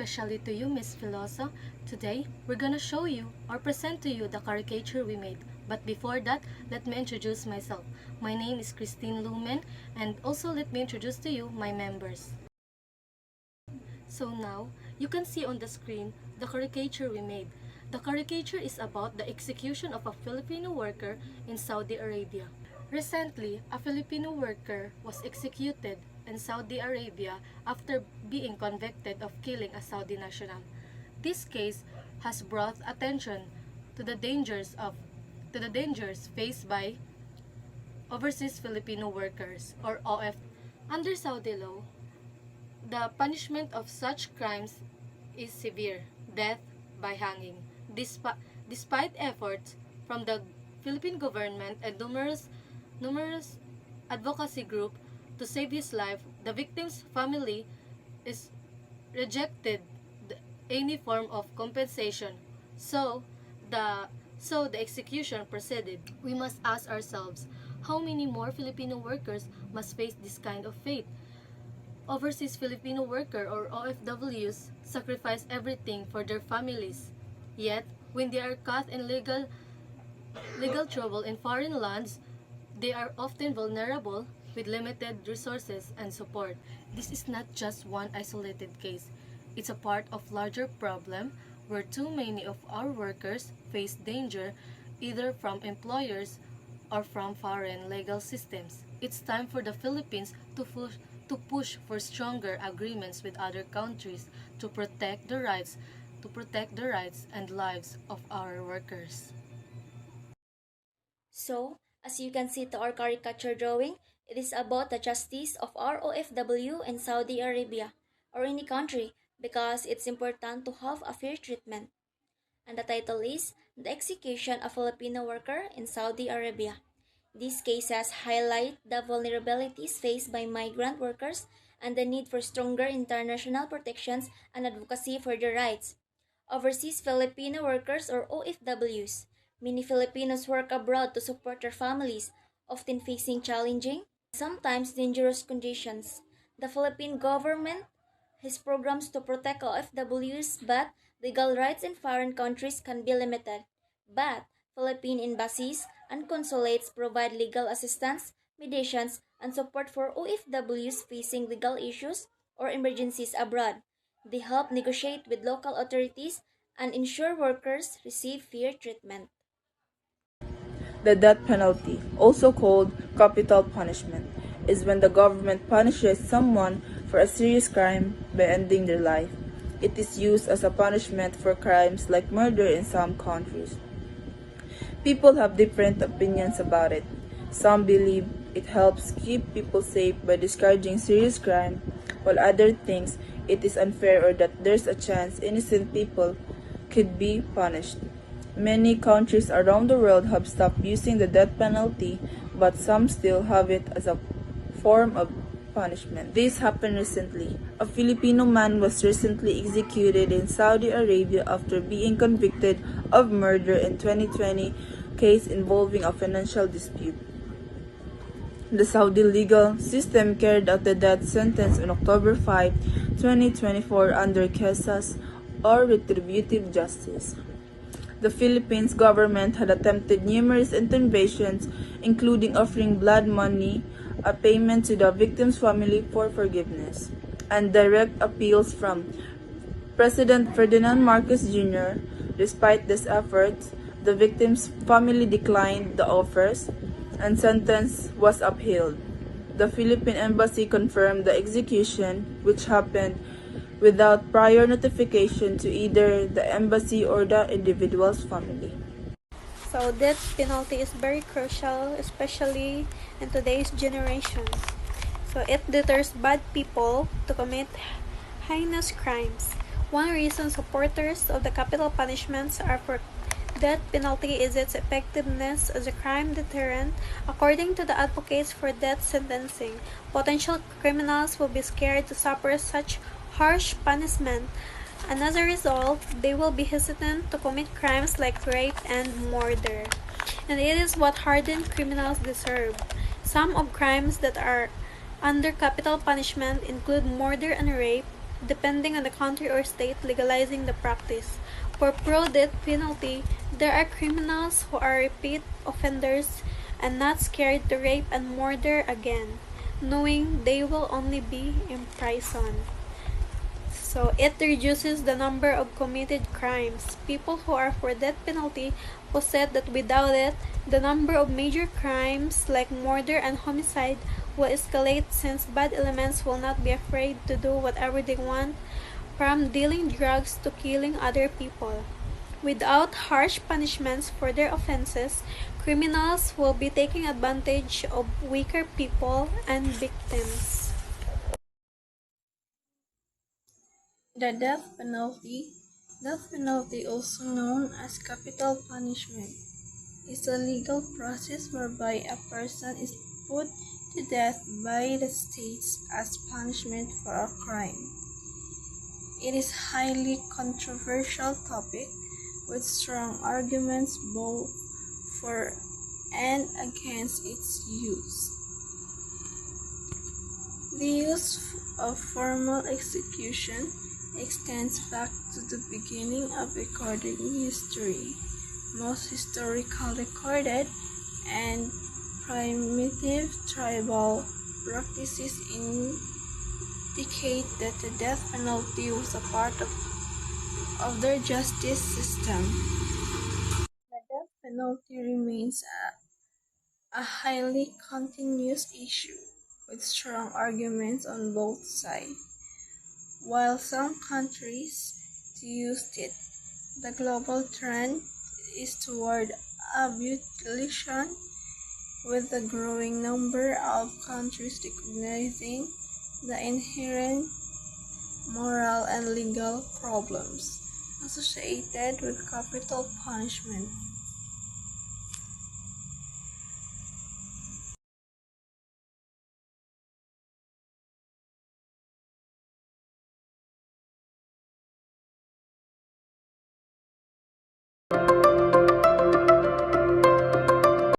especially to you, Miss Filoso. Today, we're gonna show you or present to you the caricature we made. But before that, let me introduce myself. My name is Christine Lumen, and also let me introduce to you my members. So now, you can see on the screen the caricature we made. The caricature is about the execution of a Filipino worker in Saudi Arabia. Recently, a Filipino worker was executed in Saudi Arabia after being convicted of killing a Saudi national. This case has brought attention to the dangers faced by overseas Filipino workers or OF. Under Saudi law, the punishment of such crimes is severe, death by hanging. Despite efforts from the Philippine government and numerous advocacy group to save his life, the victim's family is rejected any form of compensation. So the execution proceeded. We must ask ourselves, how many more Filipino workers must face this kind of fate? Overseas Filipino worker or OFWs sacrifice everything for their families. Yet, when they are caught in legal trouble in foreign lands, they are often vulnerable with limited resources and support. This is not just one isolated case. It's a part of larger problem where too many of our workers face danger either from employers or from foreign legal systems. It's time for the Philippines to push for stronger agreements with other countries to protect the rights and lives of our workers. So, as you can see to our caricature drawing, it is about the justice of our OFW in Saudi Arabia or any country because it's important to have a fair treatment. And the title is The Execution of Filipino Worker in Saudi Arabia. These cases highlight the vulnerabilities faced by migrant workers and the need for stronger international protections and advocacy for their rights. Overseas Filipino workers or OFWs. Many Filipinos work abroad to support their families, often facing challenging, sometimes dangerous conditions. The Philippine government has programs to protect OFWs, but legal rights in foreign countries can be limited. But Philippine embassies and consulates provide legal assistance, mediations, and support for OFWs facing legal issues or emergencies abroad. They help negotiate with local authorities and ensure workers receive fair treatment. The death penalty, also called capital punishment, is when the government punishes someone for a serious crime by ending their life. It is used as a punishment for crimes like murder in some countries. People have different opinions about it. Some believe it helps keep people safe by discouraging serious crime, while others think it is unfair or that there's a chance innocent people could be punished. Many countries around the world have stopped using the death penalty, but some still have it as a form of punishment. This happened recently. A Filipino man was recently executed in Saudi Arabia after being convicted of murder in 2020 case involving a financial dispute. The Saudi legal system carried out the death sentence on October 5, 2024 under Qisas or retributive justice. The Philippines government had attempted numerous interventions, including offering blood money, a payment to the victim's family for forgiveness, and direct appeals from President Ferdinand Marcos Jr. Despite these efforts, the victim's family declined the offers, and sentence was upheld. The Philippine Embassy confirmed the execution, which happened without prior notification to either the embassy or the individual's family. So death penalty is very crucial, especially in today's generation. So it deters bad people to commit heinous crimes. One reason supporters of the capital punishments are for death penalty is its effectiveness as a crime deterrent. According to the advocates for death sentencing, potential criminals will be scared to suffer such harsh punishment, and as a result, they will be hesitant to commit crimes like rape and murder. And it is what hardened criminals deserve. Some of crimes that are under capital punishment include murder and rape, depending on the country or state legalizing the practice. For pro-death penalty, there are criminals who are repeat offenders and not scared to rape and murder again, knowing they will only be imprisoned. So it reduces the number of committed crimes. People who are for death penalty who said that without it, the number of major crimes like murder and homicide will escalate since bad elements will not be afraid to do whatever they want, from dealing drugs to killing other people. Without harsh punishments for their offenses, criminals will be taking advantage of weaker people and victims. The death penalty, also known as capital punishment, is a legal process whereby a person is put to death by the states as punishment for a crime. It is a highly controversial topic with strong arguments both for and against its use. The use of formal execution extends back to the beginning of recorded history. Most historical recorded and primitive tribal practices indicate that the death penalty was a part of their justice system. The death penalty remains a highly contentious issue with strong arguments on both sides. While some countries used it, the global trend is toward abolition, with a growing number of countries recognizing the inherent moral and legal problems associated with capital punishment.